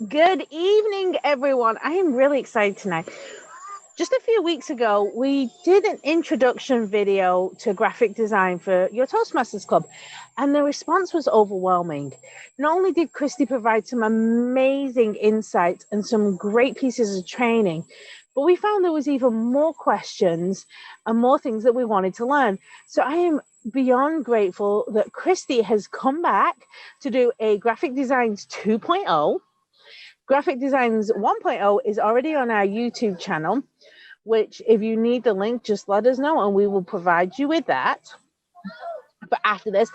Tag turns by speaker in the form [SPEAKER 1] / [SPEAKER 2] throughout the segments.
[SPEAKER 1] Good evening, everyone. I am really excited tonight. Just a few weeks ago, we did an introduction video to graphic design for your Toastmasters Club, and the response was overwhelming. Not only did Kristy provide some amazing insights and some great pieces of training, but we found there was even more questions and more things that we wanted to learn. So I am beyond grateful that Kristy has come back to do a graphic designs 2.0. Graphic Designs 1.0 is already on our YouTube channel, which if you need the link, just let us know and we will provide you with that. But after this,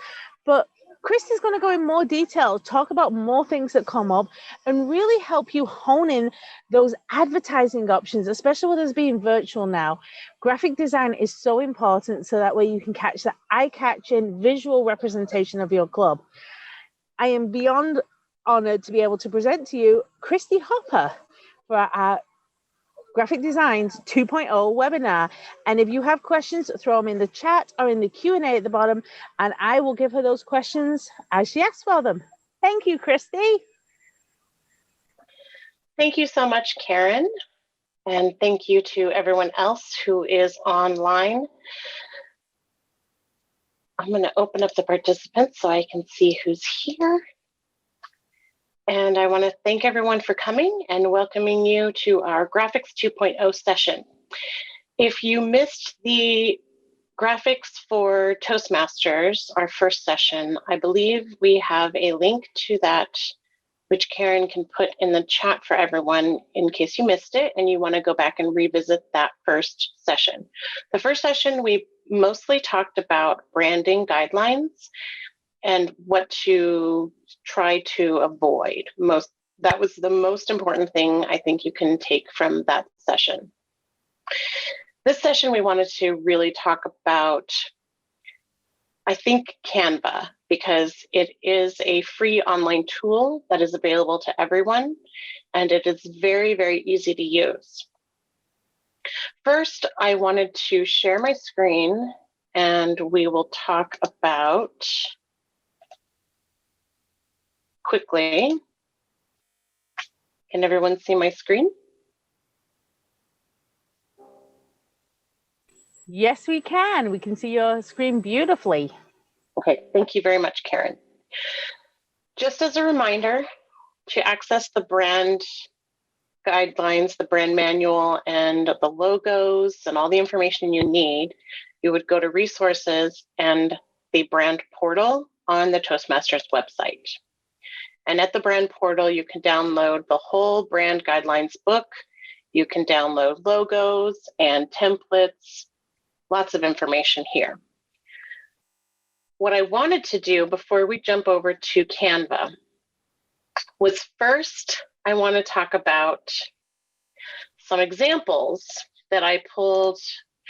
[SPEAKER 1] Kristy's going to go in more detail, talk about more things that come up and really help you hone in those advertising options, especially with us being virtual now. Graphic design is so important so that way you can catch the eye-catching visual representation of your club. I am beyond honored to be able to present to you Kristy Hopper for our Graphic Designs 2.0 webinar. And if you have questions, throw them in the chat or in the Q&A at the bottom, and I will give her those questions as she asks for them. Thank you, Kristy.
[SPEAKER 2] Thank you so much, Karen. And thank you to everyone else who is online. I'm going to open up the participants so I can see who's here. And I want to thank everyone for coming and welcoming you to our Graphics 2.0 session. If you missed the graphics for Toastmasters, our first session, I believe we have a link to that, which Karen can put in the chat for everyone in case you missed it and you want to go back and revisit that first session. The first session, we mostly talked about branding guidelines and what to try to avoid. That was the most important thing I think you can take from that session. This session, we wanted to really talk about, I think, Canva, because it is a free online tool that is available to everyone, and it is very, very easy to use. First, I wanted to share my screen, and we will talk about quickly. Can everyone see my screen?
[SPEAKER 1] Yes, we can. We can see your screen beautifully.
[SPEAKER 2] Okay, thank you very much, Karen. Just as a reminder, to access the brand guidelines, the brand manual, and the logos, and all the information you need, you would go to resources and the brand portal on the Toastmasters website. And at the brand portal, you can download the whole brand guidelines book. You can download logos and templates, lots of information here. What I wanted to do before we jump over to Canva was first, I want to talk about some examples that I pulled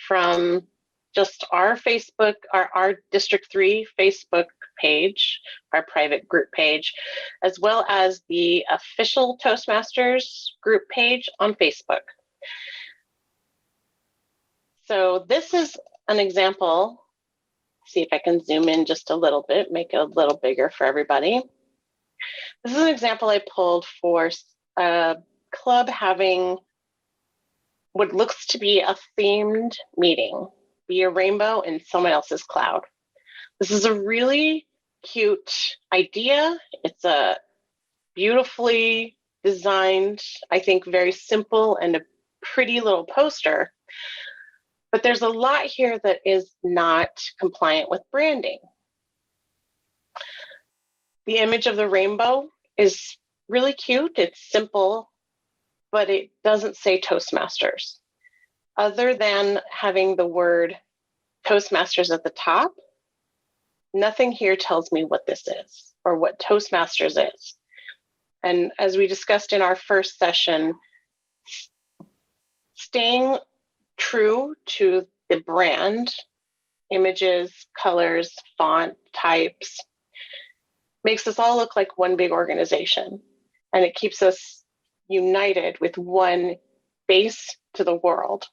[SPEAKER 2] from just our Facebook, our District 3 Facebook page, our private group page, as well as the official Toastmasters group page on Facebook. So this is an example. See if I can zoom in just a little bit, make it a little bigger for everybody. This is an example I pulled for a club having what looks to be a themed meeting, be a rainbow in someone else's cloud. This is a really cute idea. It's a beautifully designed, I think very simple and a pretty little poster. But there's a lot here that is not compliant with branding. The image of the rainbow is really cute. It's simple, but it doesn't say Toastmasters. Other than having the word Toastmasters at the top, nothing here tells me what this is or what Toastmasters is. And as we discussed in our first session, staying true to the brand, images, colors, font, types, makes us all look like one big organization. And it keeps us united with one face to the world.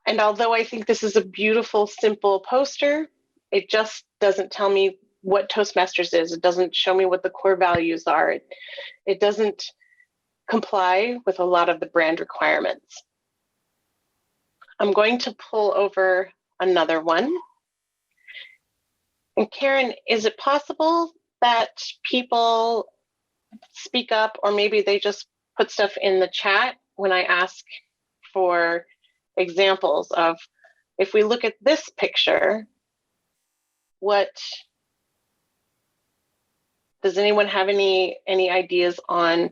[SPEAKER 2] And although I think this is a beautiful, simple poster, it just doesn't tell me what Toastmasters is. It doesn't show me what the core values are. It doesn't comply with a lot of the brand requirements. I'm going to pull over another one. And Karen, is it possible that people speak up, or maybe they just put stuff in the chat when I ask for examples of, if we look at this picture, what does anyone have any ideas on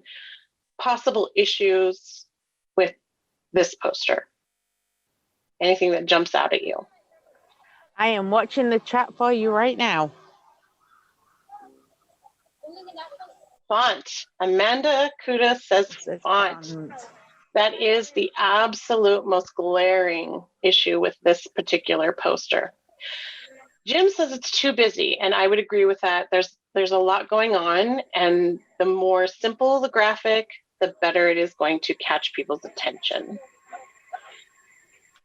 [SPEAKER 2] possible issues with this poster? Anything that jumps out at you?
[SPEAKER 1] I am watching the chat for you right now.
[SPEAKER 2] Font. Amanda Kuda says font. That is the absolute most glaring issue with this particular poster. Jim says it's too busy, and I would agree with that. There's a lot going on, and the more simple the graphic, the better it is going to catch people's attention.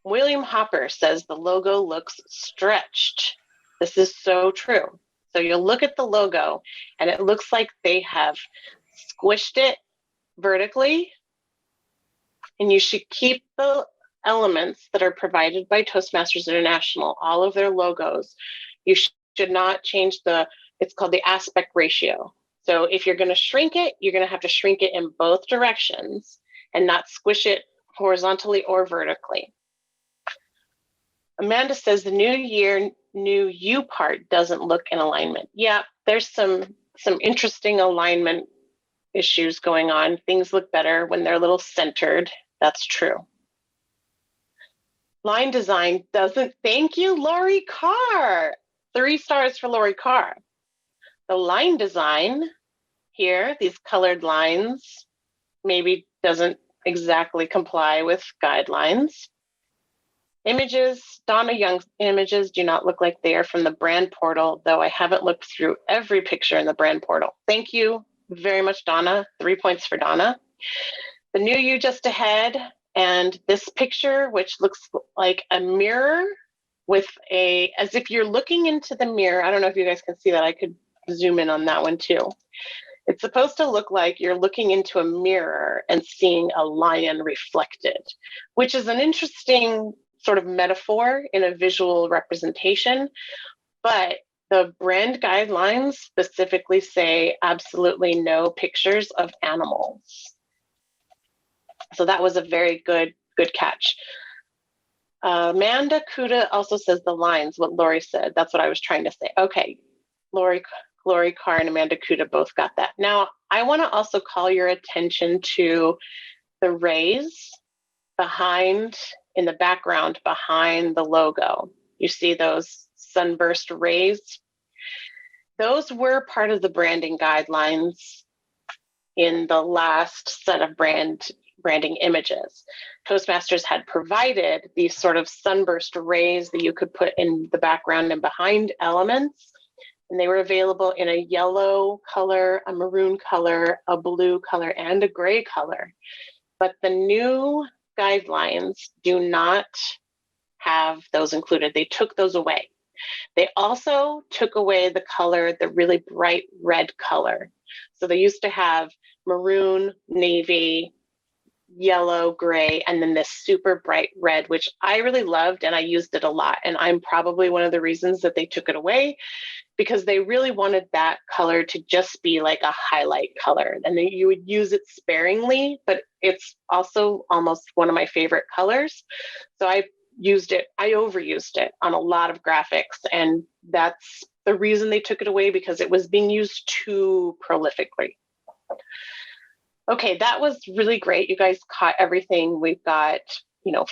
[SPEAKER 2] William Hopper says the logo looks stretched. This is so true. So you'll look at the logo, and it looks like they have squished it vertically, and you should keep the elements that are provided by Toastmasters International, all of their logos. You should not change it's called the aspect ratio. So if you're going to shrink it, you're going to have to shrink it in both directions and not squish it horizontally or vertically. Amanda says the new year, new you part doesn't look in alignment. Yeah, there's some interesting alignment issues going on. Things look better when they're a little centered. That's true. Line design doesn't, thank you, Lori Carr. 3 stars for Lori Carr. The line design here, these colored lines, maybe doesn't exactly comply with guidelines. Images, Donna Young's images do not look like they are from the brand portal, though I haven't looked through every picture in the brand portal. Thank you very much, Donna. 3 points for Donna. The new you just ahead, and this picture, which looks like a mirror with as if you're looking into the mirror. I don't know if you guys can see that. I could zoom in on that one too. It's supposed to look like you're looking into a mirror and seeing a lion reflected, which is an interesting sort of metaphor in a visual representation. But the brand guidelines specifically say absolutely no pictures of animals. So that was a very good catch. Amanda Kuda also says the lines, what Lori said. That's what I was trying to say. Okay, Lori Carr and Amanda Kuda both got that. Now, I want to also call your attention to the rays in the background behind the logo. You see those sunburst rays? Those were part of the branding guidelines in the last set of branding images. Toastmasters had provided these sort of sunburst rays that you could put in the background and behind elements, and they were available in a yellow color, a maroon color, a blue color, and a gray color. But the new guidelines do not have those included. They took those away. They also took away the color, the really bright red color. So they used to have maroon, navy, yellow, gray, and then this super bright red, which I really loved and I used it a lot. And I'm probably one of the reasons that they took it away, because they really wanted that color to just be like a highlight color. And then you would use it sparingly, but it's also almost one of my favorite colors. So I overused it on a lot of graphics. And that's the reason they took it away, because it was being used too prolifically. Okay, that was really great. You guys caught everything. We've got,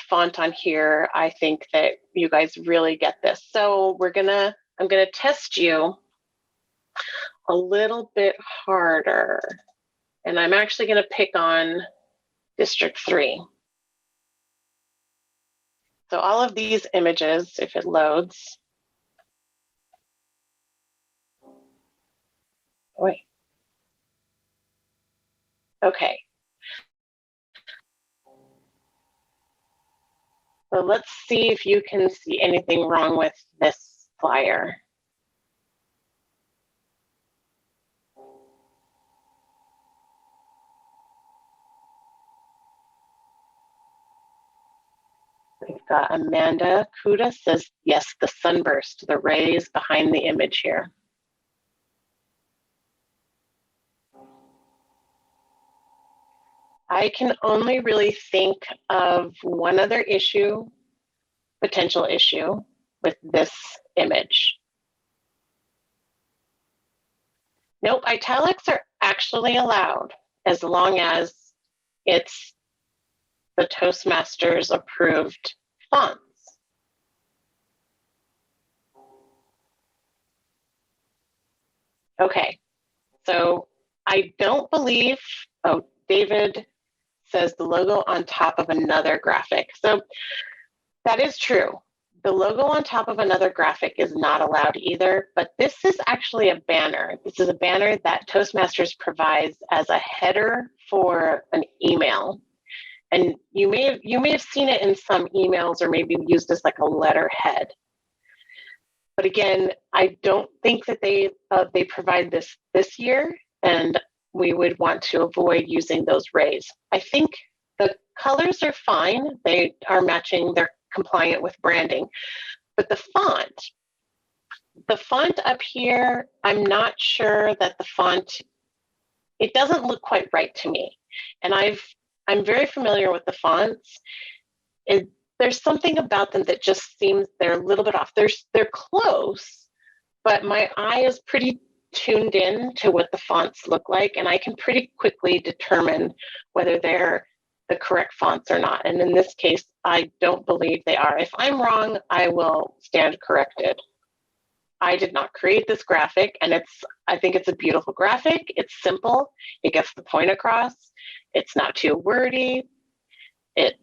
[SPEAKER 2] font on here. I think that you guys really get this. So I'm gonna test you a little bit harder. And I'm actually gonna pick on District 3. So all of these images, if it loads. Wait. Okay. So let's see if you can see anything wrong with this flyer. We've got Amanda Kuda says, yes, the sunburst, the rays behind the image here. I can only really think of one other issue, potential issue with this image. Nope, italics are actually allowed as long as it's the Toastmasters approved fonts. Okay, so I don't believe, oh, David says the logo on top of another graphic. So that is true. The logo on top of another graphic is not allowed either, but this is actually a banner. This is a banner that Toastmasters provides as a header for an email. And you may have seen it in some emails or maybe used as like a letterhead. But again, I don't think that they provide this year, and we would want to avoid using those rays. I think the colors are fine. They are matching, they're compliant with branding. But the font up here, I'm not sure that the font, it doesn't look quite right to me. And I'm very familiar with the fonts. There's something about them that just seems they're a little bit off. They're close, but my eye is pretty tuned in to what the fonts look like, and I can pretty quickly determine whether they're the correct fonts or not. And in this case, I don't believe they are. If I'm wrong, I will stand corrected. I did not create this graphic, and I think it's a beautiful graphic. It's simple. It gets the point across. It's not too wordy. It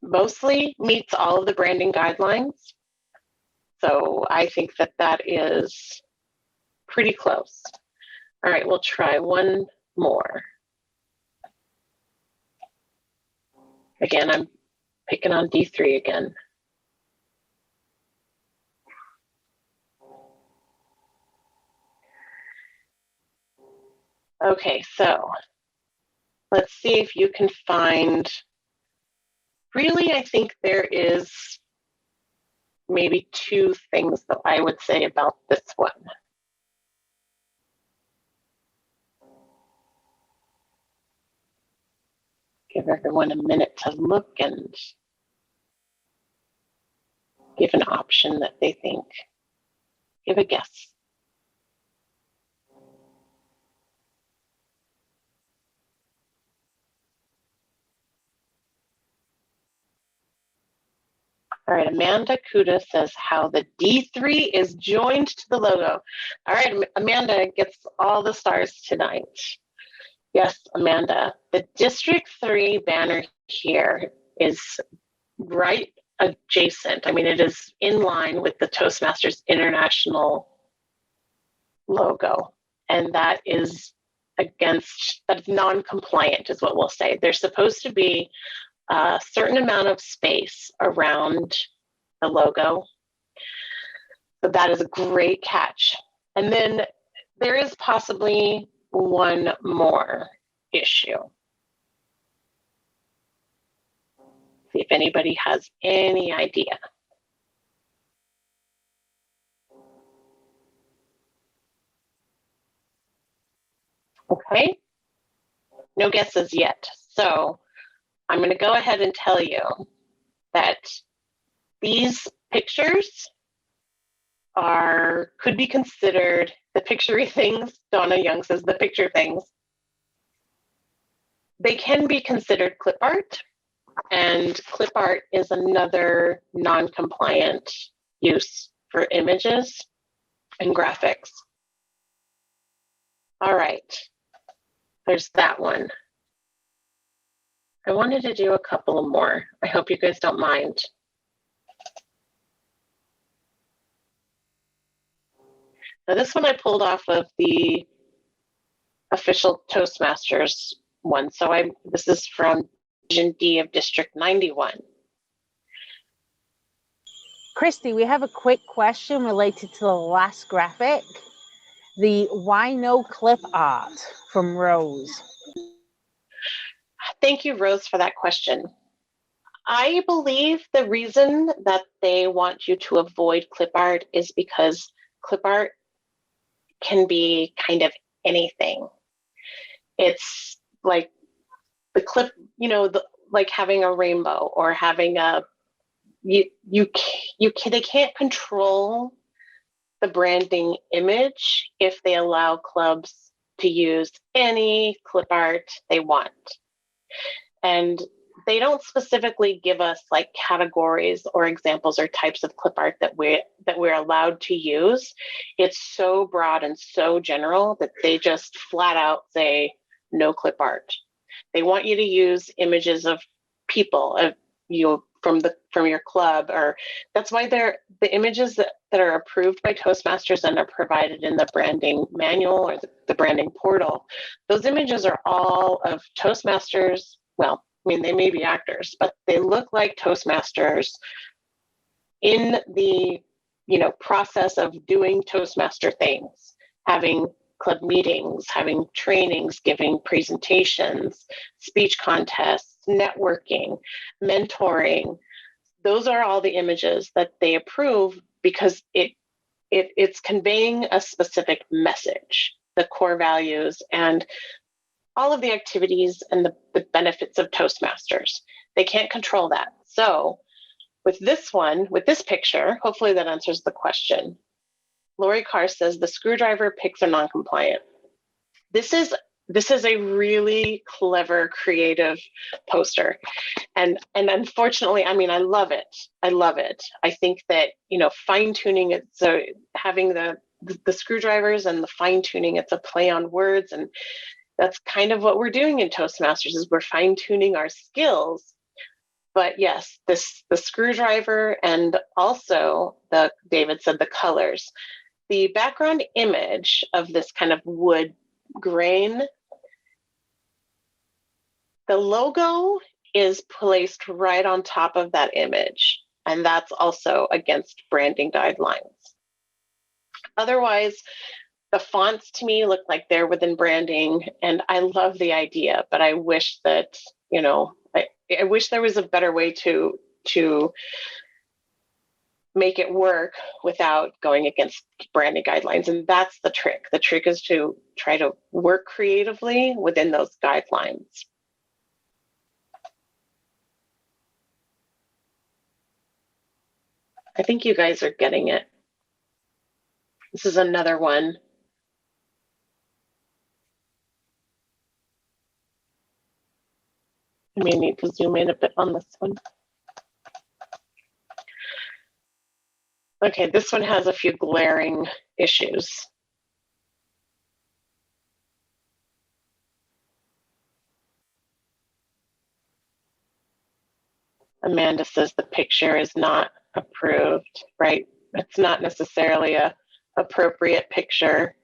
[SPEAKER 2] mostly meets all of the branding guidelines. So I think that that is pretty close. All right, we'll try one more. Again, I'm picking on D3 again. Okay, so let's see if you can find, really, I think there is maybe two things that I would say about this one. Give everyone a minute to look and give an option that they think. Give a guess. All right, Amanda Kuda says how the D3 is joined to the logo. All right, Amanda gets all the stars tonight. Yes, Amanda, the District 3 banner here is right adjacent. I mean, it is in line with the Toastmasters International logo, and that is that's non-compliant is what we'll say. There's supposed to be a certain amount of space around the logo. So that is a great catch. And then there is possibly one more issue. See if anybody has any idea. Okay, no guesses yet. So I'm going to go ahead and tell you that these pictures could be considered the picture-y things. Donna Young says the picture things. They can be considered clip art, and clip art is another non-compliant use for images and graphics. All right, there's that one. I wanted to do a couple of more. I hope you guys don't mind. Now this one I pulled off of the official Toastmasters one. So this is from Division D of District 91.
[SPEAKER 1] Kristy, we have a quick question related to the last graphic. The why no clip art from Rose.
[SPEAKER 2] Thank you, Rose, for that question. I believe the reason that they want you to avoid clip art is because clip art can be kind of anything. It's like the clip, like having a rainbow or having they can't control the branding image if they allow clubs to use any clip art they want. And they don't specifically give us like categories or examples or types of clip art that we're allowed to use. It's so broad and so general that they just flat out say no clip art. They want you to use images of people, of from your club, or that's why they're the images that are approved by Toastmasters and are provided in the branding manual or the branding portal. Those images are all of Toastmasters. Well, I mean, they may be actors, but they look like Toastmasters in the process of doing Toastmaster things, having club meetings, having trainings, giving presentations, speech contests, networking, mentoring. Those are all the images that they approve because it's conveying a specific message, the core values, and all of the activities and the benefits of Toastmasters. They can't control that. So with this picture, hopefully that answers the question. Lori Carr says the screwdriver pics are non-compliant. This is a really clever, creative poster. And unfortunately, I mean, I love it. I think that, fine-tuning it, so having the screwdrivers and the fine-tuning, it's a play on words. And that's kind of what we're doing in Toastmasters, is we're fine-tuning our skills. But yes, the screwdriver, and also David said the colors. The background image of this kind of wood grain, the logo is placed right on top of that image, and that's also against branding guidelines. Otherwise, the fonts to me look like they're within branding, and I love the idea, but I wish that, I wish there was a better way to make it work without going against branding guidelines. And that's the trick. The trick is to try to work creatively within those guidelines. I think you guys are getting it. This is another one. I may need to zoom in a bit on this one. Okay, this one has a few glaring issues. Amanda says the picture is not approved, right? It's not necessarily a appropriate picture.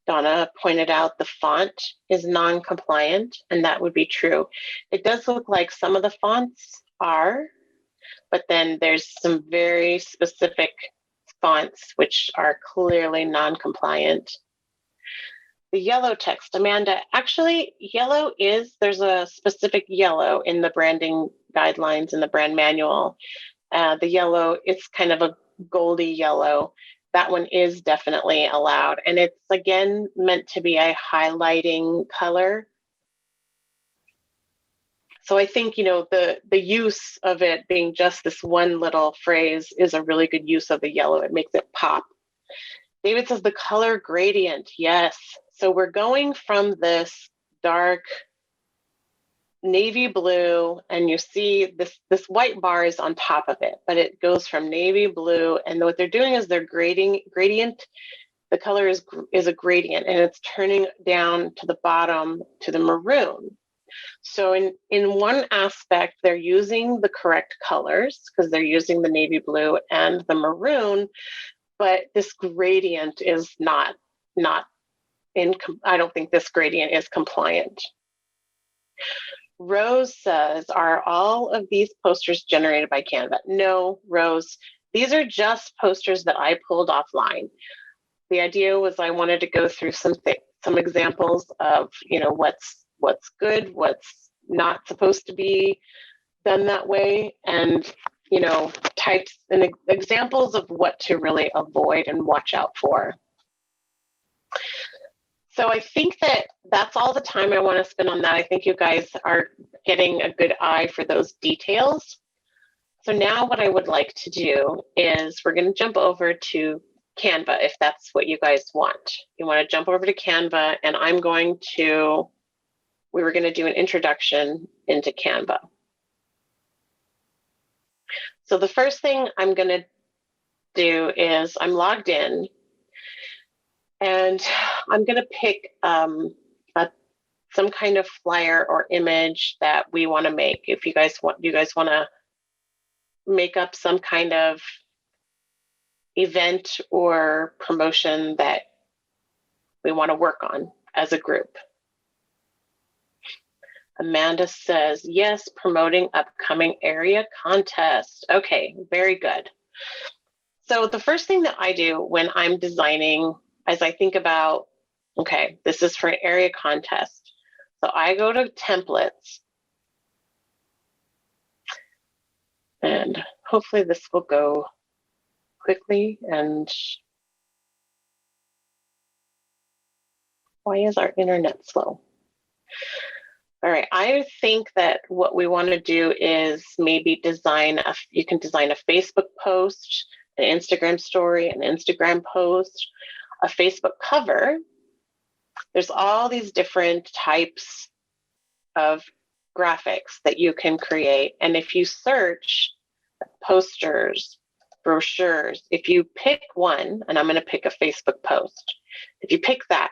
[SPEAKER 2] Donna pointed out the font is non-compliant, and that would be true. It does look like some of the fonts are, but then there's some very specific fonts which are clearly non-compliant. The yellow text, Amanda, actually yellow there's a specific yellow in the branding guidelines in the brand manual. The yellow, it's kind of a goldy yellow. That one is definitely allowed. And it's, again, meant to be a highlighting color. So I think, the use of it being just this one little phrase is a really good use of the yellow. It makes it pop. David says the color gradient. Yes. So we're going from this dark navy blue, and you see this white bar is on top of it, but it goes from navy blue, and what they're doing is they're gradient. The color is a gradient, and it's turning down to the bottom to the maroon. So in one aspect, they're using the correct colors because they're using the navy blue and the maroon, but this gradient is not I don't think this gradient is compliant. Rose says, are all of these posters generated by Canva? No, Rose, these are just posters that I pulled offline. The idea was I wanted to go through some examples of, what's good, what's not supposed to be done that way, and, types and examples of what to really avoid and watch out for. So I think that's all the time I want to spend on that. I think you guys are getting a good eye for those details. So now what I would like to do is we're going to jump over to Canva, if that's what you guys want. You want to jump over to Canva, and we were going to do an introduction into Canva. So the first thing I'm going to do is I'm logged in, and I'm going to pick some kind of flyer or image that we want to make. If you guys want to make up some kind of event or promotion that we want to work on as a group. Amanda says, yes, promoting upcoming area contest. Okay, very good. So the first thing that I do when I'm designing, as I think about, okay, this is for an area contest. So I go to templates, and hopefully this will go quickly. And why is our internet slow? All right, I think that what we want to do is maybe you can design a Facebook post, an Instagram story, an Instagram post, a Facebook cover. There's all these different types of graphics that you can create. And if you search posters, brochures, if you pick one, and I'm going to pick a Facebook post, if you pick that,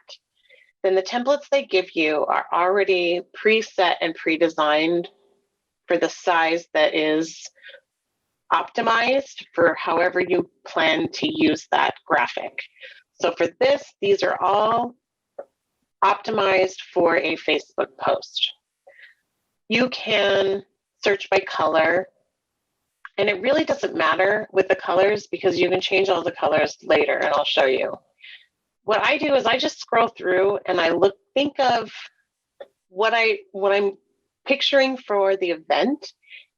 [SPEAKER 2] then the templates they give you are already preset and pre-designed for the size that is optimized for however you plan to use that graphic. So for this, these are all optimized for a Facebook post. You can search by color, and it really doesn't matter with the colors because you can change all the colors later, and I'll show you. What I do is I just scroll through and I think of what I'm picturing for the event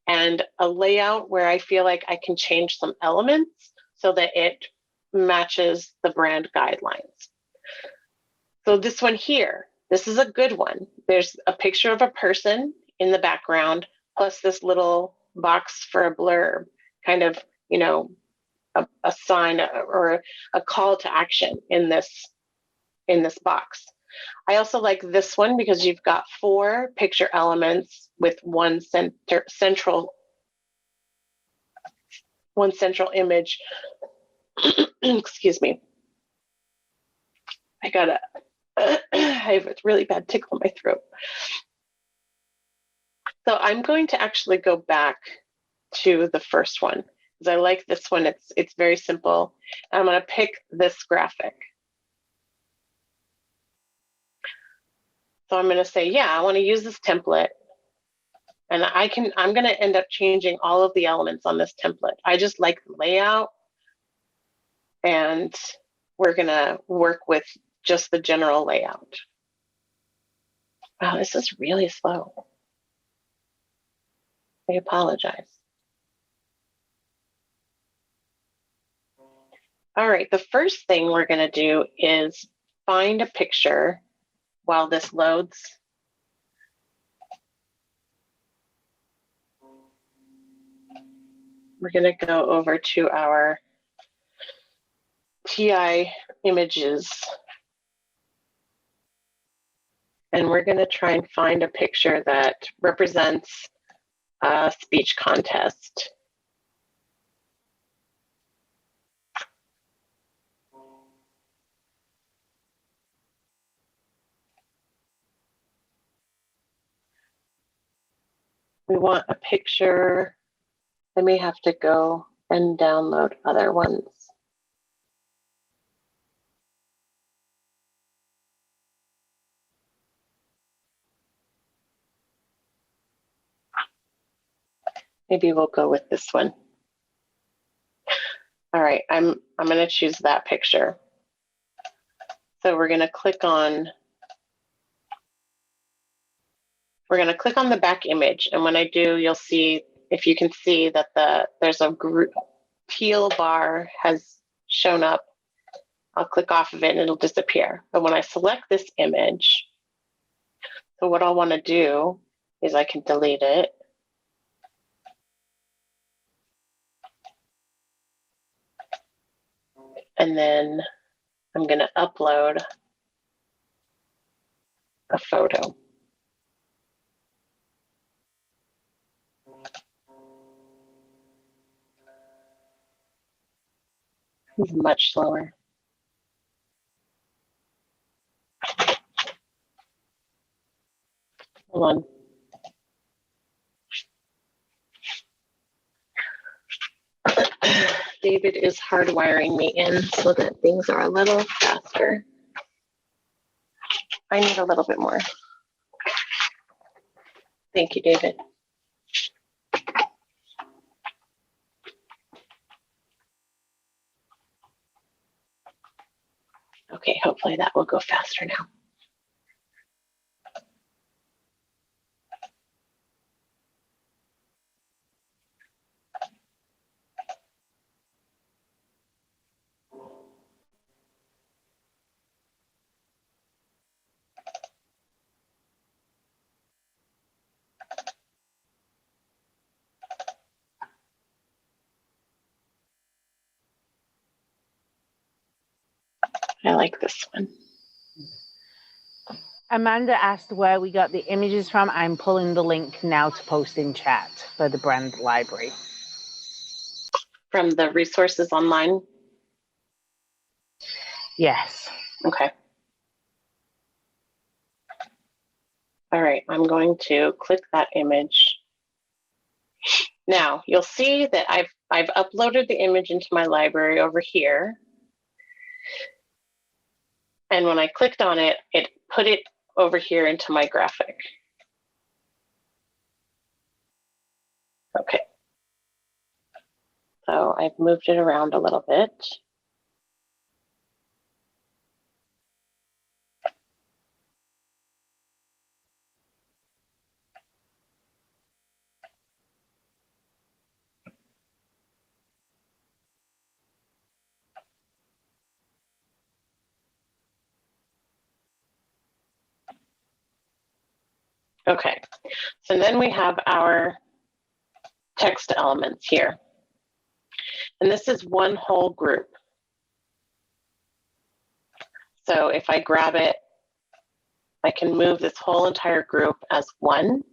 [SPEAKER 2] and a layout where I feel like I can change some elements so that it matches the brand guidelines. So this one here, this is a good one. There's a picture of a person in the background, plus this little box for a blurb, kind of, a sign or a call to action in this box. I also like this one because you've got 4 picture elements with one central image. Excuse me. I have a really bad tickle in my throat. So I'm going to actually go back to the first one because I like this one. It's very simple. And I'm going to pick this graphic. So I'm going to say, yeah, I want to use this template. And I'm going to end up changing all of the elements on this template. I just like the layout. And we're going to work with just the general layout. Wow, this is really slow. I apologize. All right, the first thing we're going to do is find a picture while this loads. We're going to go over to our TI images. And we're going to try and find a picture that represents a speech contest. We want a picture. I may have to go and download other ones. Maybe we'll go with this one. All right, I'm going to choose that picture. So we're going to click on the back image, and when I do, you'll see, if you can see, that there's a teal bar has shown up. I'll click off of it and it'll disappear. But when I select this image, so what I'll want to do is I can delete it. And then I'm going to upload a photo. It's much slower. Hold on. David is hardwiring me in so that things are a little faster. I need a little bit more. Thank you, David. Okay, hopefully that will go faster now. I like this one.
[SPEAKER 1] Amanda asked where we got the images from. I'm pulling the link now to post in chat for the brand library.
[SPEAKER 2] From the resources online?
[SPEAKER 1] Yes.
[SPEAKER 2] Okay. All right, I'm going to click that image. Now, you'll see that I've uploaded the image into my library over here. And when I clicked on it, it put it over here into my graphic. Okay. So I've moved it around a little bit. Okay, so then we have our text elements here. And this is one whole group. So if I grab it, I can move this whole entire group as one.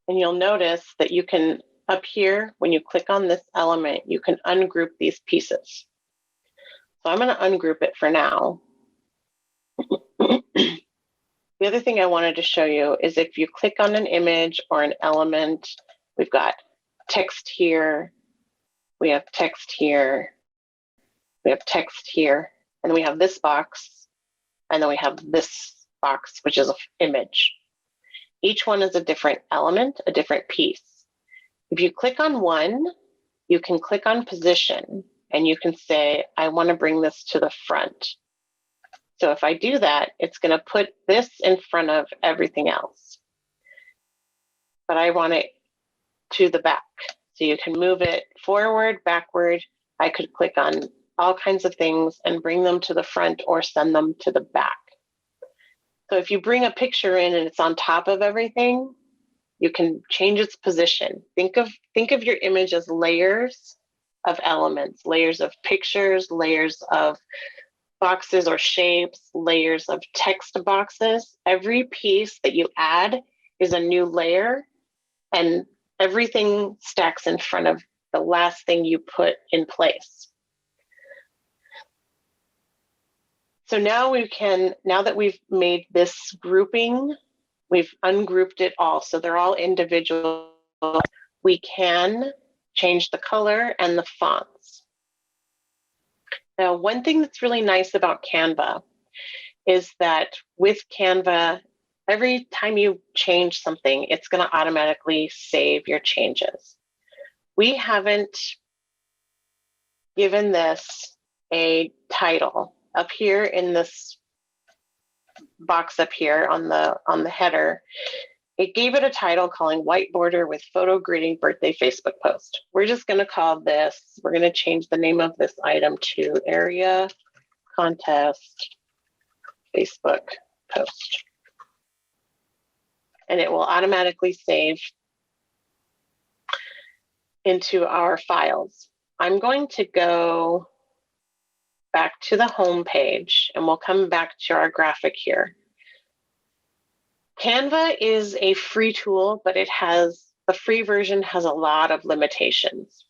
[SPEAKER 2] And you'll notice that you can, up here, when you click on this element, you can ungroup these pieces. So I'm going to ungroup it for now. The other thing I wanted to show you is if you click on an image or an element, we've got text here, we have text here, we have text here, and then we have this box, and then we have this box, which is an image. Each one is a different element, a different piece. If you click on one, you can click on position, and you can say, I want to bring this to the front. So if I do that, it's going to put this in front of everything else. But I want it to the back. So you can move it forward, backward. I could click on all kinds of things and bring them to the front or send them to the back. So if you bring a picture in and it's on top of everything, you can change its position. Think of your image as layers of elements, layers of pictures, layers of boxes or shapes, layers of text boxes. Every piece that you add is a new layer, and everything stacks in front of the last thing you put in place. So now now that we've made this grouping, we've ungrouped it all, so they're all individual, we can change the color and the fonts. Now, one thing that's really nice about Canva is that with Canva, every time you change something, it's going to automatically save your changes. We haven't given this a title. Up here in this box up here on the header, it gave it a title calling White Border with Photo Greeting Birthday Facebook Post. We're just going to call this, we're going to change the name of this item to Area Contest Facebook Post. And it will automatically save into our files. I'm going to go back to the home page and we'll come back to our graphic here. Canva is a free tool, but the free version has a lot of limitations.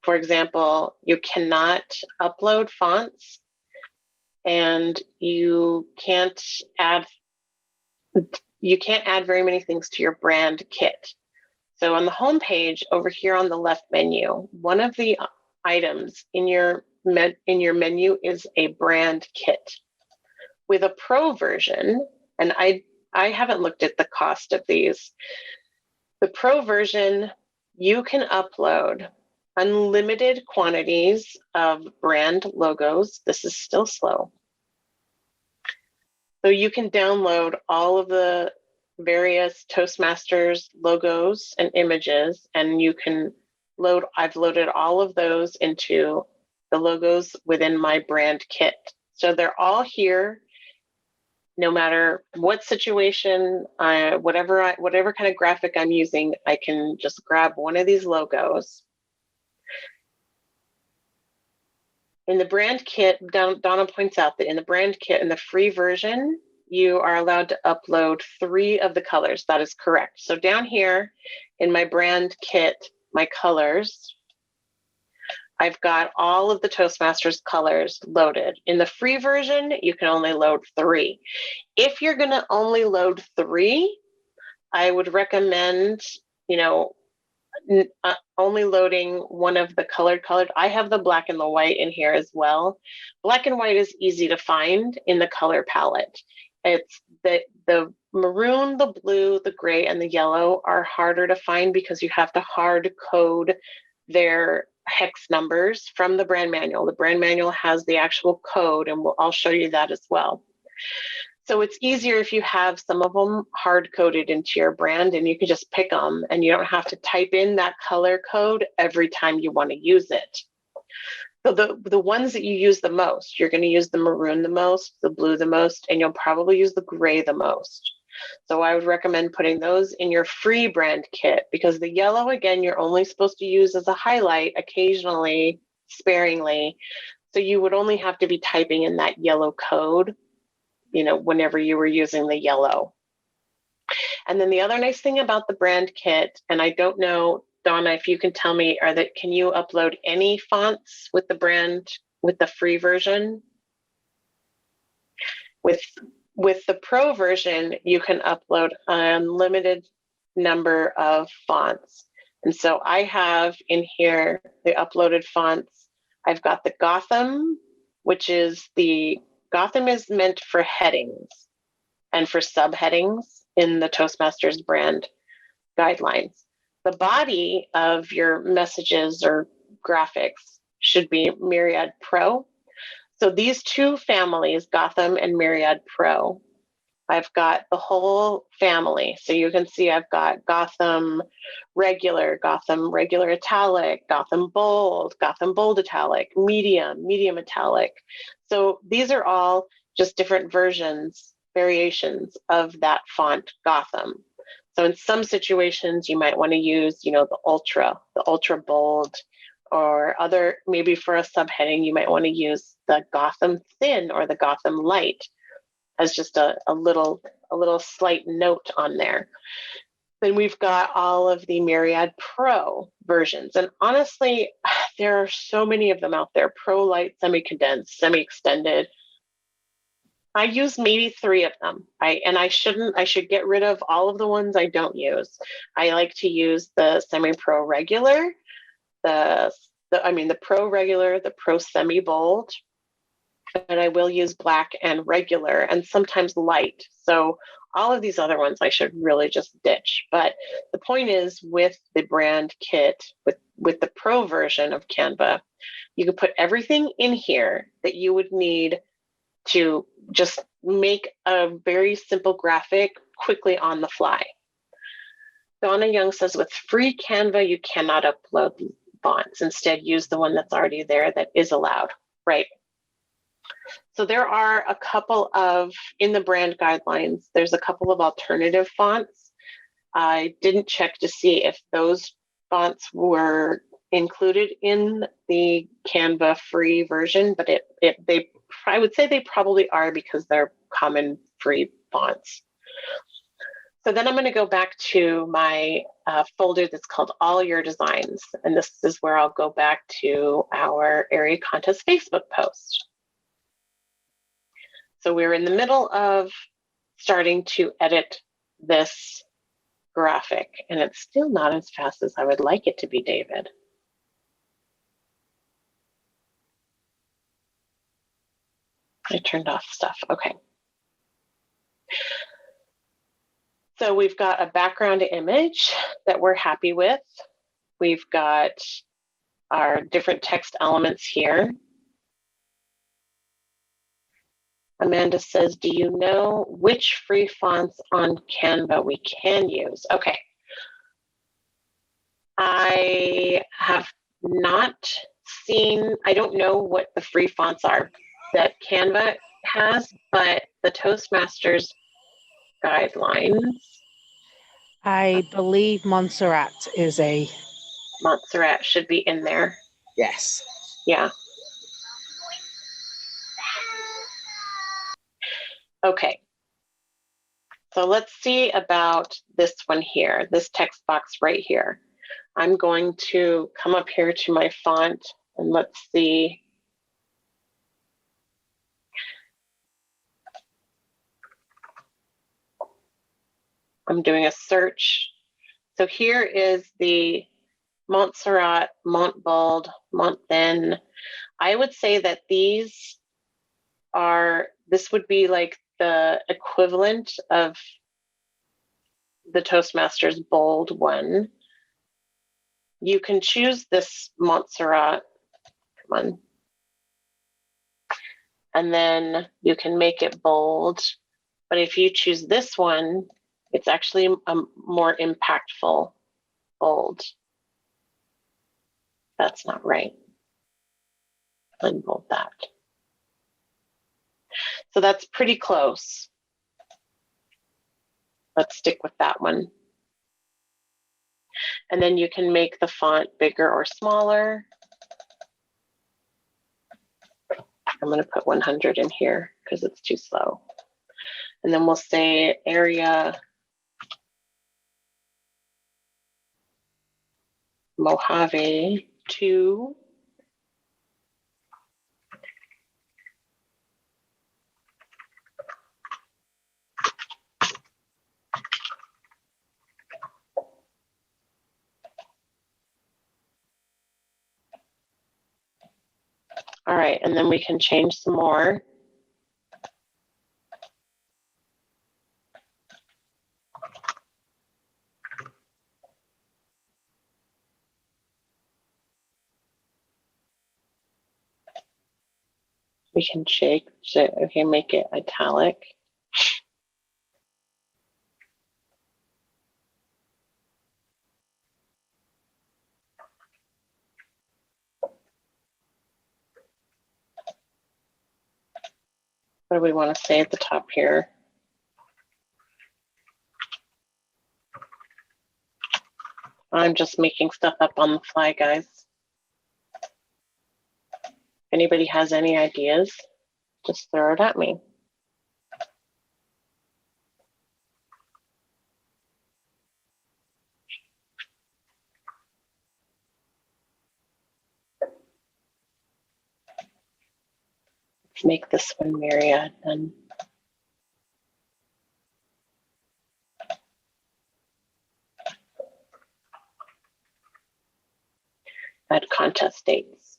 [SPEAKER 2] For example, you cannot upload fonts and you can't add very many things to your brand kit. So on the home page over here on the left menu, one of the items in your menu is a brand kit. With a pro version, and I haven't looked at the cost of these. The pro version, you can upload unlimited quantities of brand logos. This is still slow. So you can download all of the various Toastmasters logos and images, and you can I've loaded all of those into the logos within my brand kit. So they're all here. No matter what situation, whatever kind of graphic I'm using, I can just grab one of these logos. In the brand kit, Donna points out that in the brand kit, in the free version, you are allowed to upload 3 of the colors. That is correct. So down here in my brand kit, my colors, I've got all of the Toastmasters colors loaded. In the free version, you can only load 3. If you're going to only load 3, I would recommend, only loading one of the colored. I have the black and the white in here as well. Black and white is easy to find in the color palette. It's the maroon, the blue, the gray, and the yellow are harder to find because you have to hard code their hex numbers from the brand manual. The brand manual has the actual code, and I'll show you that as well. So it's easier if you have some of them hard coded into your brand, and you can just pick them and you don't have to type in that color code every time you want to use it. So the ones that you use the most, you're going to use the maroon the most, the blue the most, and you'll probably use the gray the most. So I would recommend putting those in your free brand kit, because the yellow, again, you're only supposed to use as a highlight occasionally, sparingly. So you would only have to be typing in that yellow code, whenever you were using the yellow. And then the other nice thing about the brand kit, and I don't know, Donna, if you can tell me, can you upload any fonts with the free version? With the pro version, you can upload an unlimited number of fonts. And so I have in here the uploaded fonts. I've got the Gotham, which is Gotham is meant for headings and for subheadings in the Toastmasters brand guidelines. The body of your messages or graphics should be Myriad Pro. So these 2 families, Gotham and Myriad Pro, I've got the whole family. So you can see I've got Gotham regular italic, Gotham bold italic, medium italic. So these are all just different variations of that font Gotham. So in some situations, you might want to use, the ultra bold, or maybe for a subheading, you might want to use the Gotham thin or the Gotham light as just a little slight note on there. Then we've got all of the Myriad Pro versions. And honestly, there are so many of them out there: Pro Light, Semi-Condensed, Semi-Extended. I use maybe 3 of them. I should get rid of all of the ones I don't use. I like to use the Semi-Pro Regular, the Pro Regular, the Pro Semi Bold, but I will use black and regular and sometimes light. So all of these other ones I should really just ditch. But the point is, with the brand kit, with the pro version of Canva, you can put everything in here that you would need to just make a very simple graphic quickly on the fly. Donna Young says, with free Canva, you cannot upload fonts. Instead, use the one that's already there that is allowed, right? So there are a couple of, in the brand guidelines, there's a couple of alternative fonts. I didn't check to see if those fonts were included in the Canva free version, but I would say they probably are because they're common free fonts. So then I'm going to go back to my folder that's called All Your Designs. And this is where I'll go back to our area contest Facebook post. So we're in the middle of starting to edit this graphic, and it's still not as fast as I would like it to be, David. I turned off stuff. Okay. So we've got a background image that we're happy with. We've got our different text elements here. Amanda says, do you know which free fonts on Canva we can use? Okay. I have not seen, I don't know what the free fonts are that Canva has, but the Toastmasters guidelines.
[SPEAKER 1] I believe Montserrat is a...
[SPEAKER 2] Montserrat should be in there.
[SPEAKER 1] Yes.
[SPEAKER 2] Yeah. Okay. So let's see about this one here, this text box right here. I'm going to come up here to my font and let's see. I'm doing a search. So here is the Montserrat, Montbold, Montthin. I would say that these are, this would be like the equivalent of the Toastmasters bold one. You can choose this Montserrat, come on, and then you can make it bold. But if you choose this one, it's actually a more impactful bold. That's not right. Unbold that. So that's pretty close. Let's stick with that one. And then you can make the font bigger or smaller. I'm going to put 100 in here because it's too slow. And then we'll say area Mojave 2. All right, and then we can change some more. We can okay, make it italic. What do we want to say at the top here? I'm just making stuff up on the fly, guys. If anybody has any ideas, just throw it at me. Let's make this one Myriad then. Add contest dates.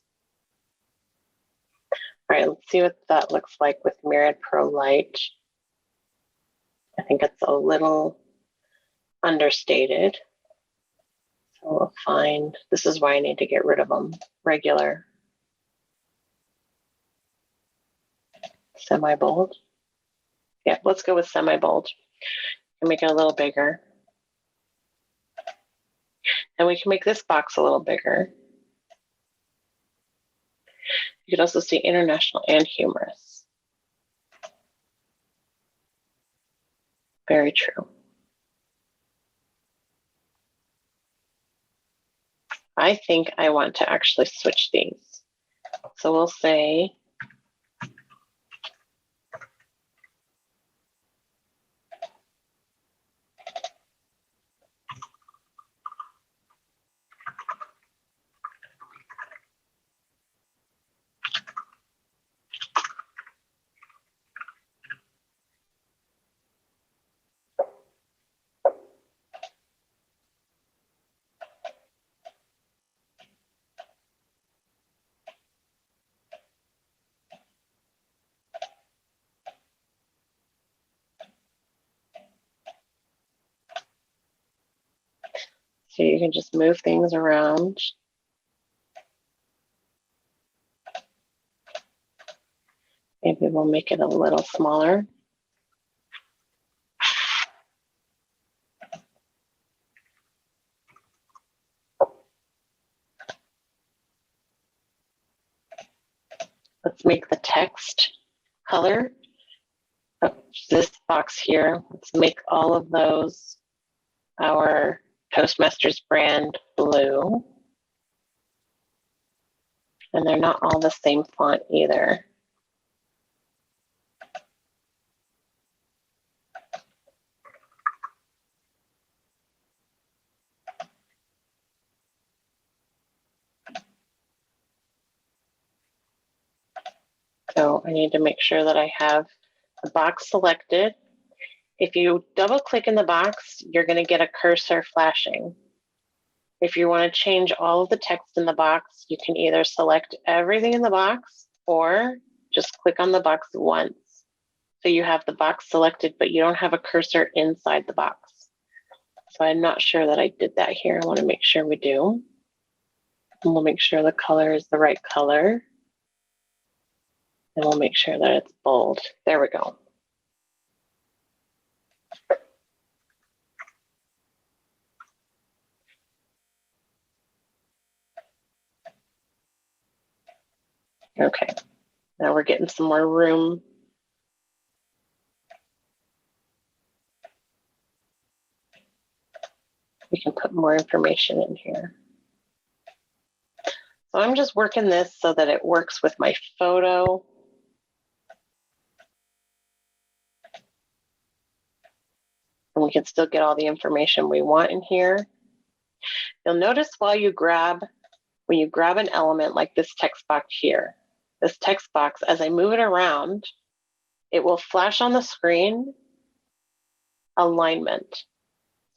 [SPEAKER 2] All right, let's see what that looks like with Myriad Pro Light. I think it's a little understated. So we'll find, this is why I need to get rid of them. Regular, semi-bold. Yeah, let's go with semi-bold and make it a little bigger. And we can make this box a little bigger. You could also see international and humorous. Very true. I think I want to actually switch these. So we'll say so you can just move things around. Maybe we'll make it a little smaller. Let's make the text color of this box here. Let's make all of those our Toastmasters brand blue. And they're not all the same font either. So I need to make sure that I have the box selected. If you double click in the box, you're going to get a cursor flashing. If you want to change all of the text in the box, you can either select everything in the box or just click on the box once. So you have the box selected, but you don't have a cursor inside the box. So I'm not sure that I did that here. I want to make sure we do. And we'll make sure the color is the right color. And we'll make sure that it's bold. There we go. Okay, now we're getting some more room. We can put more information in here. So I'm just working this so that it works with my photo. And we can still get all the information we want in here. You'll notice when you grab an element like this text box here, this text box, as I move it around, it will flash on the screen alignment.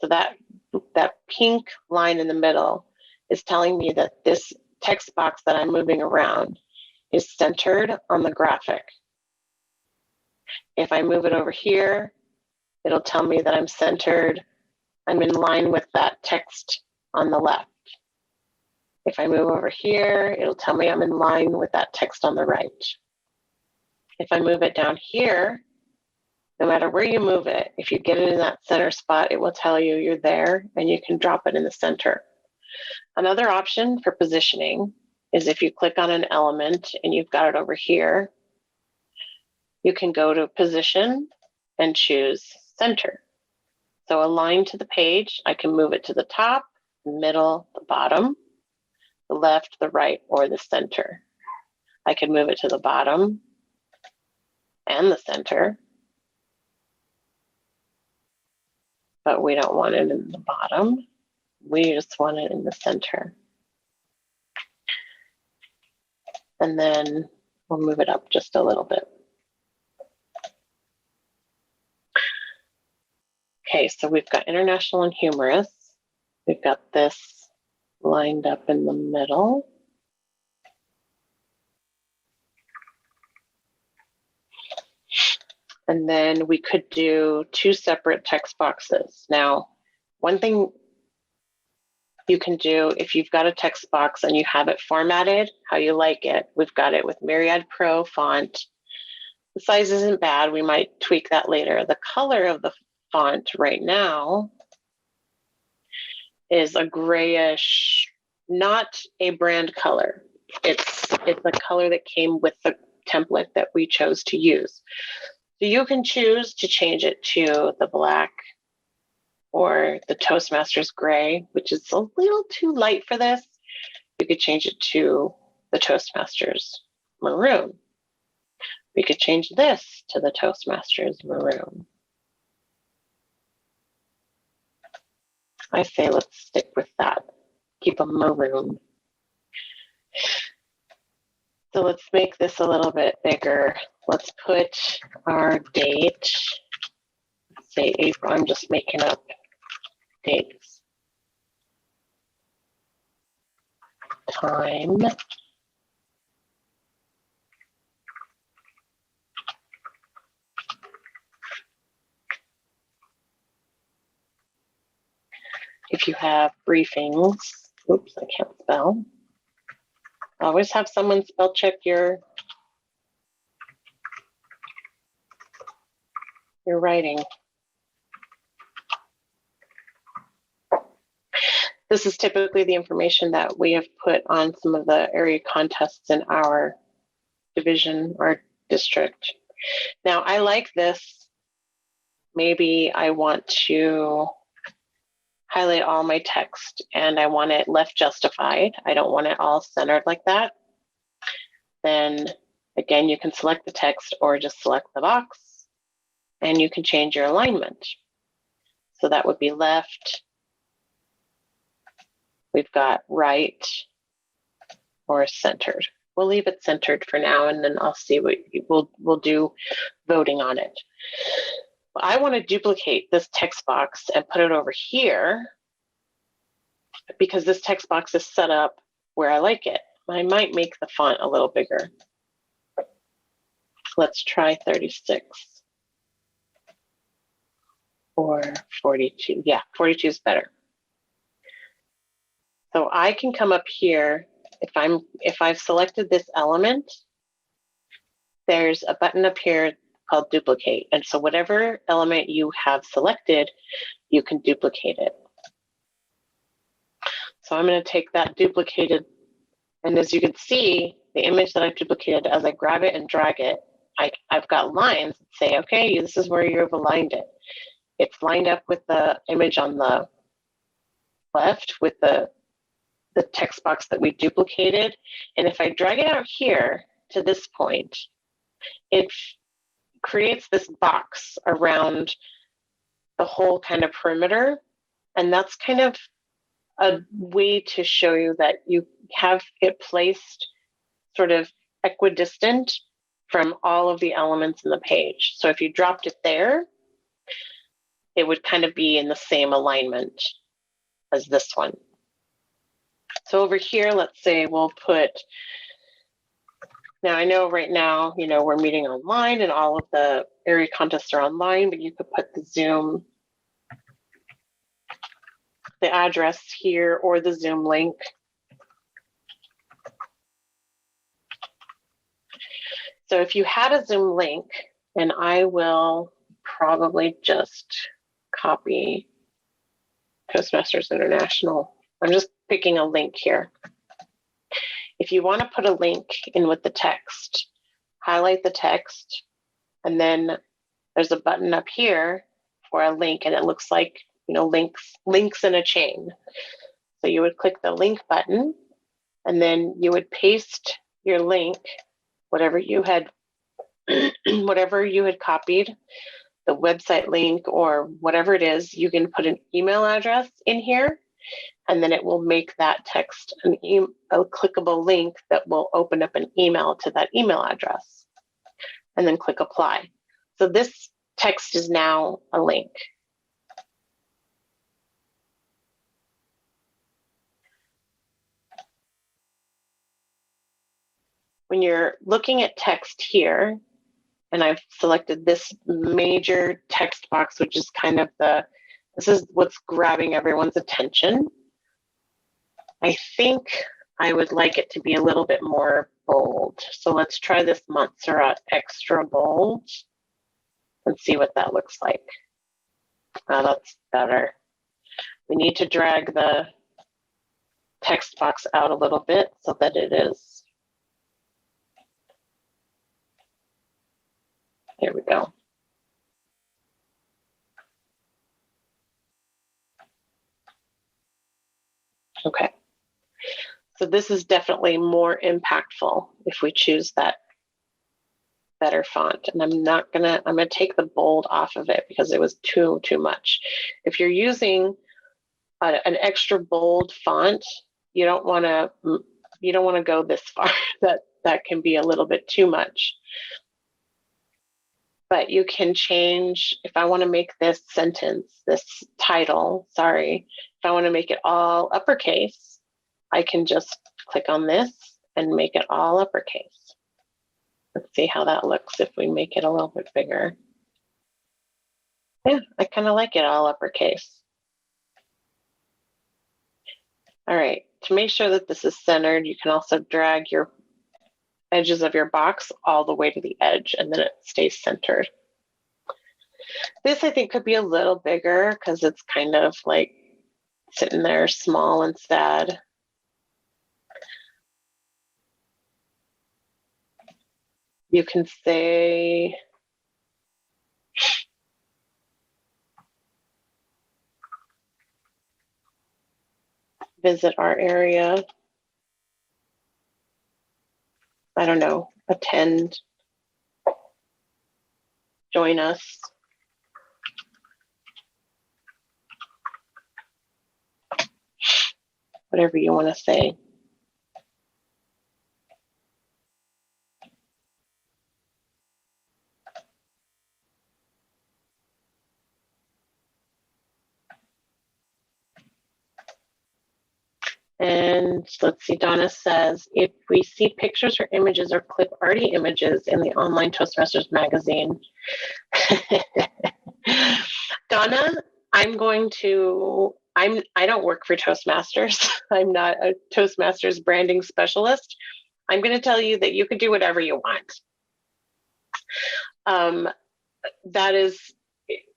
[SPEAKER 2] So that pink line in the middle is telling me that this text box that I'm moving around is centered on the graphic. If I move it over here, it'll tell me that I'm centered, I'm in line with that text on the left. If I move over here, it'll tell me I'm in line with that text on the right. If I move it down here, no matter where you move it, if you get it in that center spot, it will tell you you're there and you can drop it in the center. Another option for positioning is if you click on an element and you've got it over here, you can go to position and choose center. So align to the page, I can move it to the top, middle, the bottom, the left, the right, or the center. I can move it to the bottom and the center, but we don't want it in the bottom. We just want it in the center. And then we'll move it up just a little bit. Okay, so we've got international and humorous. We've got this lined up in the middle. And then we could do 2 separate text boxes. Now, one thing you can do if you've got a text box and you have it formatted how you like it, we've got it with Myriad Pro font. The size isn't bad. We might tweak that later. The color of the font right now is a grayish, not a brand color. It's a color that came with the template that we chose to use. So you can choose to change it to the black or the Toastmasters gray, which is a little too light for this. You could change it to the Toastmasters maroon. We could change this to the Toastmasters maroon. I say let's stick with that. Keep a maroon. So let's make this a little bit bigger. Let's put our date, say April. I'm just making up dates. Time. If you have briefings, oops, I can't spell. Always have someone spell check your writing. This is typically the information that we have put on some of the area contests in our division or district. Now, I like this. Maybe I want to highlight all my text and I want it left justified. I don't want it all centered like that. Then again, you can select the text or just select the box and you can change your alignment. So that would be left. We've got right or centered. We'll leave it centered for now and then I'll see what we'll do voting on it. I want to duplicate this text box and put it over here because this text box is set up where I like it. I might make the font a little bigger. Let's try 36 or 42. Yeah, 42 is better. So I can come up here if I've selected this element, there's a button up here called duplicate. And so whatever element you have selected, you can duplicate it. So I'm going to take that duplicated, and as you can see, the image that I've duplicated, as I grab it and drag it, I've got lines that say, okay, this is where you've aligned it. It's lined up with the image on the left with the text box that we duplicated. And if I drag it out here to this point, it creates this box around the whole kind of perimeter. And that's kind of a way to show you that you have it placed sort of equidistant from all of the elements in the page. So if you dropped it there, it would kind of be in the same alignment as this one. So over here, let's say we'll put, now I know right now, we're meeting online and all of the area contests are online, but you could put the Zoom, the address here or the Zoom link. So if you had a Zoom link, and I will probably just copy Toastmasters International. I'm just picking a link here. If you want to put a link in with the text, highlight the text, and then there's a button up here for a link, and it looks like, links in a chain. So you would click the link button, and then you would paste your link, whatever you had copied, the website link or whatever it is. You can put an email address in here, and then it will make that text a clickable link that will open up an email to that email address, and then click apply. So this text is now a link. When you're looking at text here, and I've selected this major text box, which is kind of this is what's grabbing everyone's attention. I think I would like it to be a little bit more bold. So let's try this Montserrat extra bold and see what that looks like. That's better. We need to drag the text box out a little bit so that it is. Here we go. Okay. So this is definitely more impactful if we choose that better font. And I'm gonna take the bold off of it because it was too much. If you're using an extra bold font, you don't want to go this far. that can be a little bit too much. But you can change, if I want to make this sentence, this title, sorry, if I want to make it all uppercase, I can just click on this and make it all uppercase. Let's see how that looks if we make it a little bit bigger. Yeah, I kind of like it all uppercase. All right, to make sure that this is centered, you can also drag your edges of your box all the way to the edge, and then it stays centered. This I think could be a little bigger because it's kind of like sitting there small and sad. You can say, visit our area. I don't know, attend, join us. Whatever you want to say. And let's see, Donna says, if we see pictures or images or clip arty images in the online Toastmasters magazine. Donna, I don't work for Toastmasters. I'm not a Toastmasters branding specialist. I'm going to tell you that you can do whatever you want. That is,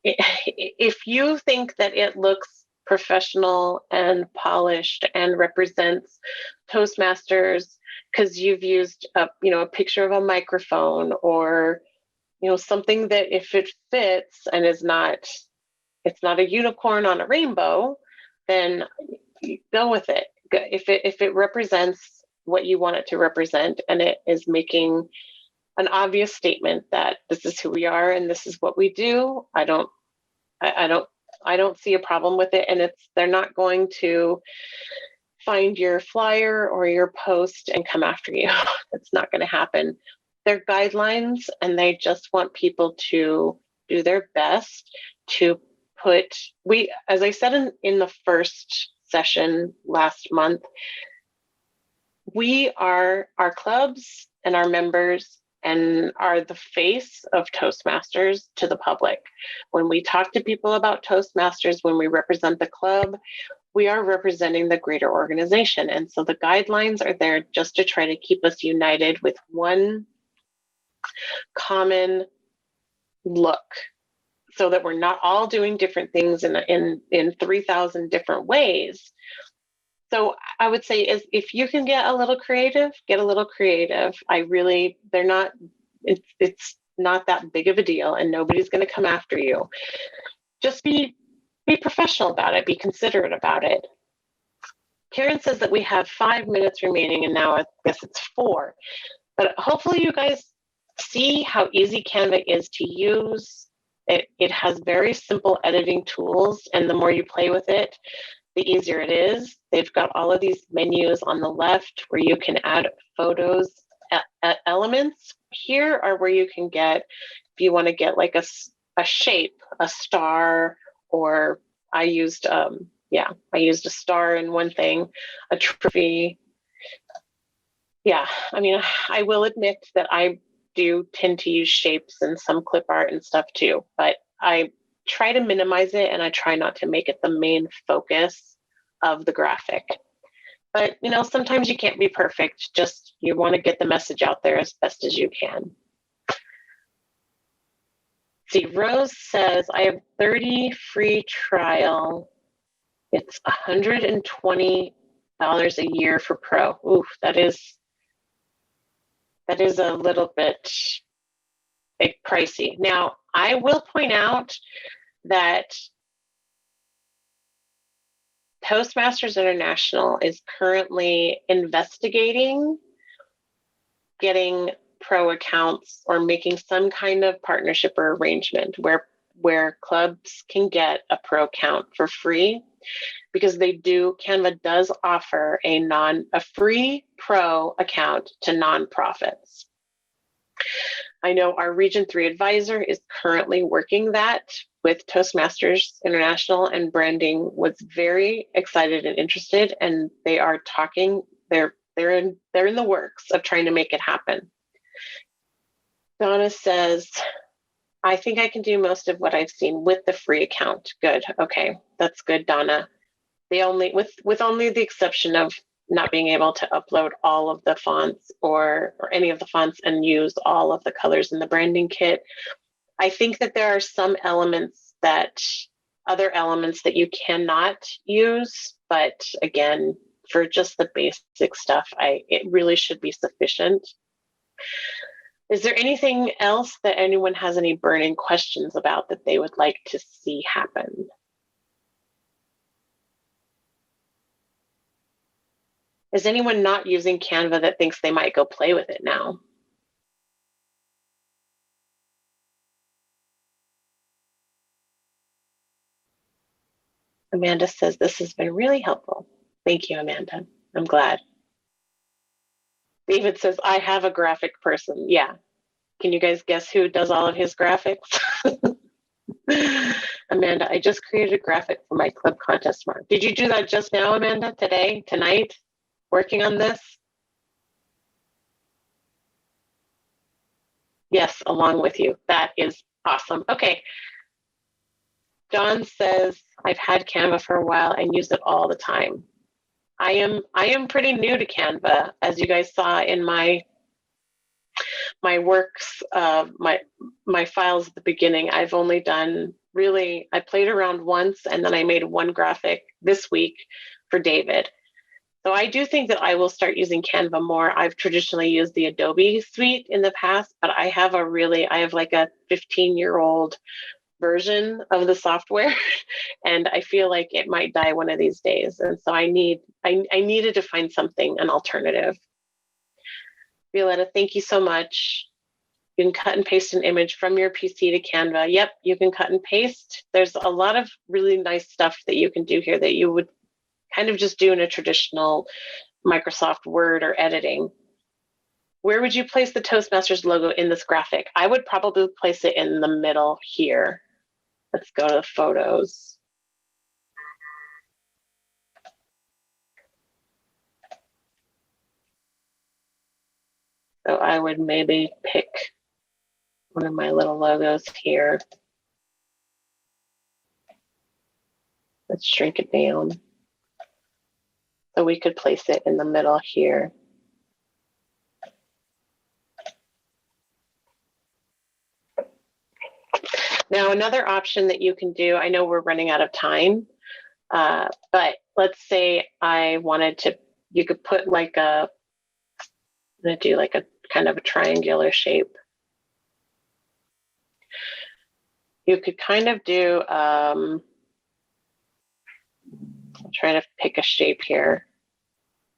[SPEAKER 2] if you think that it looks professional and polished and represents Toastmasters because you've used a picture of a microphone or something that if it fits and it's not a unicorn on a rainbow, then go with it. If it represents what you want it to represent and it is making an obvious statement that this is who we are and this is what we do, I don't see a problem with it. And they're not going to find your flyer or your post and come after you. It's not going to happen. They're guidelines and they just want people to do their best to put, as I said in the first session last month, we are our clubs and our members and are the face of Toastmasters to the public. When we talk to people about Toastmasters, when we represent the club, we are representing the greater organization. And so the guidelines are there just to try to keep us united with one common look so that we're not all doing different things in 3,000 different ways. So I would say if you can get a little creative, get a little creative. It's not that big of a deal and nobody's going to come after you. Just be professional about it, be considerate about it. Karen says that we have 5 minutes remaining and now I guess it's 4. But hopefully you guys see how easy Canva is to use. It has very simple editing tools, and the more you play with it, the easier it is. They've got all of these menus on the left where you can add photos, elements. Here are where you can get, if you want to get like a shape, a star, or I used a star in one thing, a trophy. Yeah, I mean, I will admit that I do tend to use shapes and some clip art and stuff too, but I try to minimize it and I try not to make it the main focus of the graphic. But, you know, sometimes you can't be perfect. Just you want to get the message out there as best as you can. See, Rose says, I have 30 free trial. It's $120 a year for pro. Oof, that is a little bit pricey. Now, I will point out that Toastmasters International is currently investigating getting pro accounts or making some kind of partnership or arrangement where clubs can get a pro account for free, because Canva does offer a free pro account to nonprofits. I know our Region 3 advisor is currently working that with Toastmasters International, and branding was very excited and interested, and they are talking, they're in the works of trying to make it happen. Donna says, I think I can do most of what I've seen with the free account. Good. Okay, that's good, Donna. With only the exception of not being able to upload all of the fonts or any of the fonts and use all of the colors in the branding kit. I think that there are some other elements that you cannot use, but again, for just the basic stuff, it really should be sufficient. Is there anything else that anyone has any burning questions about that they would like to see happen? Is anyone not using Canva that thinks they might go play with it now? Amanda says, this has been really helpful. Thank you, Amanda. I'm glad. David says, I have a graphic person. Yeah. Can you guys guess who does all of his graphics? Amanda, I just created a graphic for my club contest tomorrow. Did you do that just now, Amanda? Today? Tonight? Working on this? Yes, along with you. That is awesome. Okay. John says, I've had Canva for a while and use it all the time. I am pretty new to Canva, as you guys saw in my works, my files at the beginning. I've only done I played around once, and then I made one graphic this week for David. So I do think that I will start using Canva more. I've traditionally used the Adobe suite in the past, but I have like a 15-year-old version of the software, and I feel like it might die one of these days. And so I needed to find an alternative. Violetta, thank you so much. You can cut and paste an image from your PC to Canva. Yep, you can cut and paste. There's a lot of really nice stuff that you can do here that you would kind of just do in a traditional Microsoft Word or editing. Where would you place the Toastmasters logo in this graphic? I would probably place it in the middle here. Let's go to the photos. So I would maybe pick one of my little logos here. Let's shrink it down. So we could place it in the middle here. Now, another option that you can do, I know we're running out of time, but let's say I wanted to, you could put like I'm gonna do like a kind of a triangular shape. You could kind of do, I'll try to pick a shape here.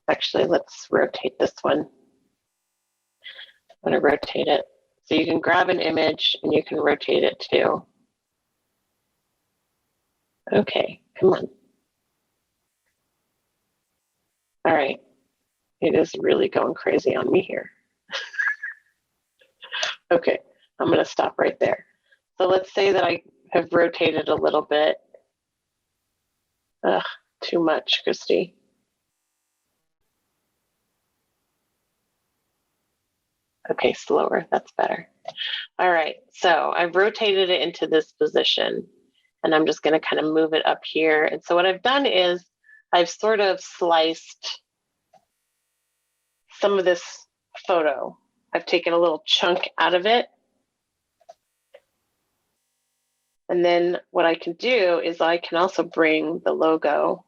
[SPEAKER 2] Actually, let's rotate this one. I'm gonna rotate it. So you can grab an image and you can rotate it too. Okay, come on. All right, it is really going crazy on me here. Okay, I'm gonna stop right there. So let's say that I have rotated a little bit. Ugh, too much, Kristy. Okay, slower, that's better. All right, so I've rotated it into this position, and I'm just gonna kind of move it up here. And so what I've done is I've sort of sliced some of this photo. I've taken a little chunk out of it. And then what I can do is I can also bring the logo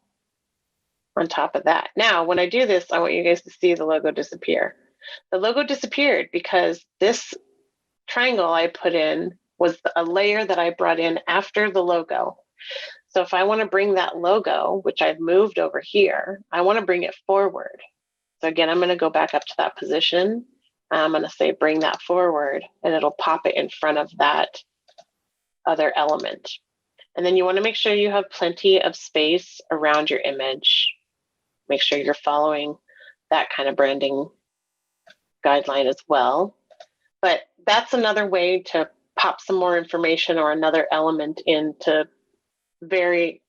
[SPEAKER 2] on top of that. Now, when I do this, I want you guys to see the logo disappear. The logo disappeared because this triangle I put in was a layer that I brought in after the logo. So if I want to bring that logo, which I've moved over here, I want to bring it forward. So again, I'm going to go back up to that position. I'm going to say bring that forward, and it'll pop it in front of that other element. And then you want to make sure you have plenty of space around your image. Make sure you're following that kind of branding guideline as well. But that's another way to pop some more information or another element into very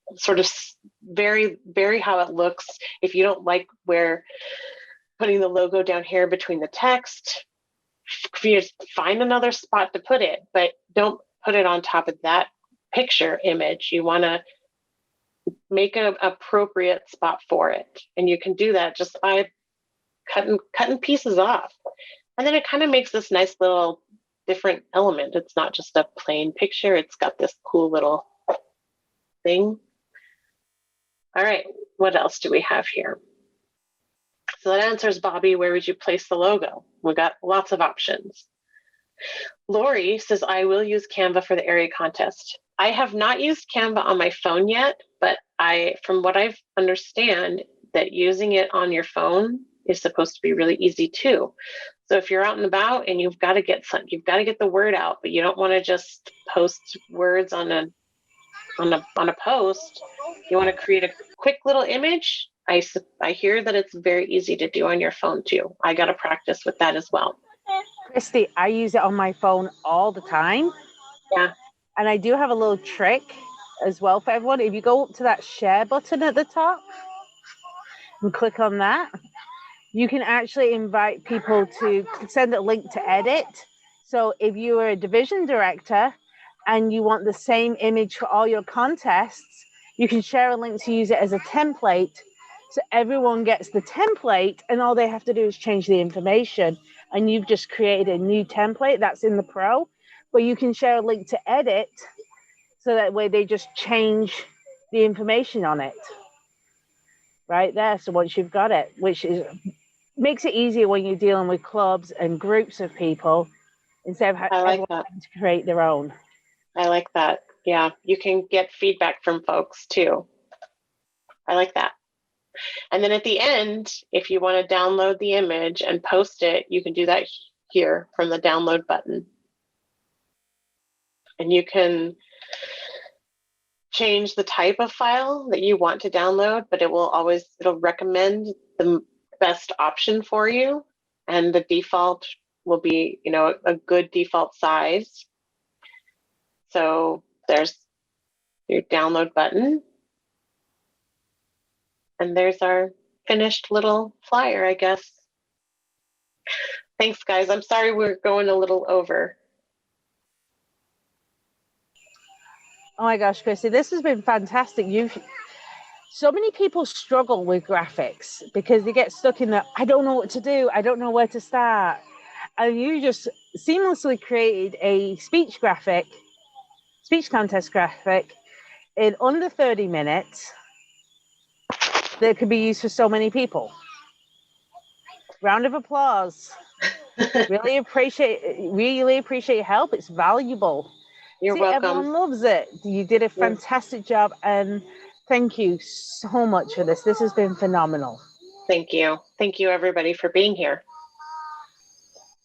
[SPEAKER 2] how it looks. If you don't like where putting the logo down here between the text, you just find another spot to put it, but don't put it on top of that picture image. You want to make an appropriate spot for it. And you can do that just by cutting pieces off. And then it kind of makes this nice little different element. It's not just a plain picture. It's got this cool little thing. All right, what else do we have here? So that answers Bobby, where would you place the logo? We got lots of options. Lori says, I will use Canva for the area contest. I have not used Canva on my phone yet, but from what I understand, that using it on your phone is supposed to be really easy too. So if you're out and about and you've got to get the word out, but you don't want to just post words on a post, you want to create a quick little image. I hear that it's very easy to do on your phone too. I got to practice with that as well.
[SPEAKER 1] Kristy, I use it on my phone all the time.
[SPEAKER 2] Yeah.
[SPEAKER 1] And I do have a little trick as well for everyone. If you go up to that share button at the top and click on that, you can actually invite people to send a link to edit. So if you are a division director and you want the same image for all your contests, you can share a link to use it as a template. So everyone gets the template and all they have to do is change the information. And you've just created a new template that's in the Pro, but you can share a link to edit. So that way they just change the information on it right there. So once you've got it, makes it easier when you're dealing with clubs and groups of people instead of having to create their own.
[SPEAKER 2] I like that. Yeah, you can get feedback from folks too. I like that. And then at the end, if you want to download the image and post it, you can do that here from the download button. And you can change the type of file that you want to download, but it'll recommend the best option for you. And the default will be, a good default size. So there's your download button. And there's our finished little flyer, I guess. Thanks, guys. I'm sorry we're going a little over.
[SPEAKER 1] Oh my gosh, Kristy, this has been fantastic. So many people struggle with graphics because they get stuck in the, I don't know what to do. I don't know where to start. And you just seamlessly created a speech contest graphic in under 30 minutes that could be used for so many people. Round of applause. Really appreciate your help. It's valuable.
[SPEAKER 2] You're welcome.
[SPEAKER 1] Everyone loves it. You did a fantastic job, and thank you so much for this. This has been phenomenal.
[SPEAKER 2] Thank you. Thank you, everybody, for being here.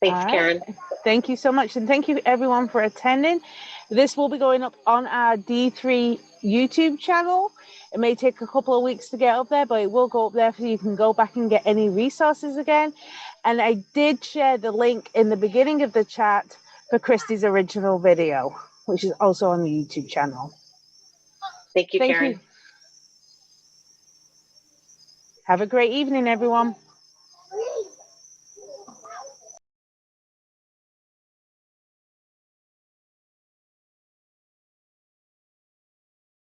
[SPEAKER 2] Thanks, Karen.
[SPEAKER 1] Thank you so much, and thank you, everyone, for attending. This will be going up on our D3 YouTube channel. It may take a couple of weeks to get up there, but it will go up there so you can go back and get any resources again. And I did share the link in the beginning of the chat for Kristy's original video, which is also on the YouTube channel.
[SPEAKER 2] Thank you, Karen.
[SPEAKER 1] Have a great evening, everyone.